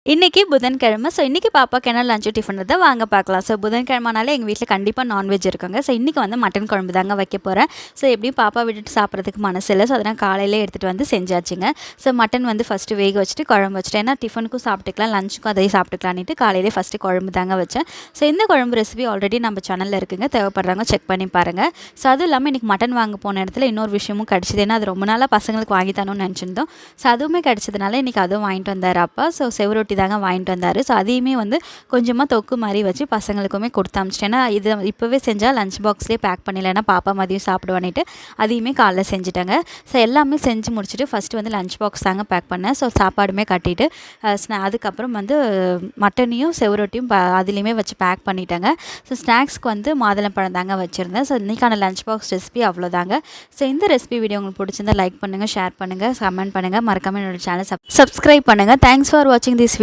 இன்னைக்கு புதன்கிழமை. ஸோ, இன்னைக்கு பாப்பாக்கு என்ன லஞ்ச் டிஃபன் தான் வாங்க பார்க்கலாம். ஸோ, புதன்கிழமைனாலே எங்கள் வீட்டில் கண்டிப்பாக நான்வெஜ் இருக்குங்க. ஸோ, இன்றைக்கி வந்து மட்டன் குழம்பு தாங்க வைக்க போகிறேன். ஸோ, எப்படியும் பாப்பா விட்டுட்டு சாப்பிட்றதுக்கு மனசு இல்லை. ஸோ, அதனால் காலையிலே எடுத்துகிட்டு வந்து செஞ்சாச்சுங்க. ஸோ, மட்டன் வந்து ஃபஸ்ட்டு வேக வச்சுட்டு குழம்பு வச்சுட்டேன். ஏன்னா டிஃபனுக்கும் சாப்பிட்டுக்கலாம், லஞ்சுக்கும் அதையும் சாப்பிட்டுக்கலான்ட்டு காலையிலே ஃபஸ்ட்டு குழம்பு தாங்க வச்சேன். ஸோ, இந்த குழம்பு ரெசிபி ஆல்ரெடி நம்ம சேனலில் இருக்குங்க. தேவைப்படுறாங்க செக் பண்ணி பாருங்கள். ஸோ, அதுவும் இல்லாமல் இன்றைக்கி மட்டன் வாங்க போன இடத்துல இன்னொரு விஷயமும் கிடச்சிது. ஏன்னா அது ரொம்ப நாளாக பசங்களுக்கு வாங்கி தரணும்னு நினச்சிருந்தோம். ஸோ, அதுவுமே கிடச்சதுனால இன்றைக்கி அதுவும் வாங்கிட்டு வந்தார் அப்பா. ஸோ, செவரொட்டி தாங்க வாங்கிட்டு வந்தார். ஸோ, அதையுமே வந்து கொஞ்சமாக தொக்கு மாதிரி வச்சு பசங்களுக்குமே கொடுத்து அமிச்சிட்டேன். ஏன்னா இது இப்போவே செஞ்சால் லஞ்ச் பாக்ஸ்லேயே பேக் பண்ணிடலாம், பாப்பா மதியம் சாப்பிடுவானிட்டு அதையுமே காலைல செஞ்சுட்டேங்க. ஸோ, எல்லாமே செஞ்சு முடிச்சுட்டு ஃபஸ்ட்டு வந்து லஞ்ச் பாக்ஸ் தாங்க பேக் பண்ணேன். ஸோ, சாப்பாடுமே கட்டிட்டு அதுக்கப்புறம் வந்து மட்டனையும் செவரொட்டியும் அதுலேயுமே வச்சு பேக் பண்ணிட்டேங்க. ஸோ, ஸ்நாக்ஸ்க்கு வந்து மாதுளம்பழம் தாங்க வச்சுருந்தேன். ஸோ, இன்றைக்கான லஞ்ச் பாக்ஸ் ரெசிபி அவ்வளோதாங்க. ஸோ, இந்த ரெசிபி வீடியோ உங்களுக்கு பிடிச்சிருந்தா லைக் பண்ணுங்கள், ஷேர் பண்ணுங்கள், கமெண்ட் பண்ணுங்கள், மறக்காமல் என்னோட சேனல் சப்ஸ்கிரைப் பண்ணுங்கள். தேங்க்ஸ் ஃபார் வாட்சிங் திஸ்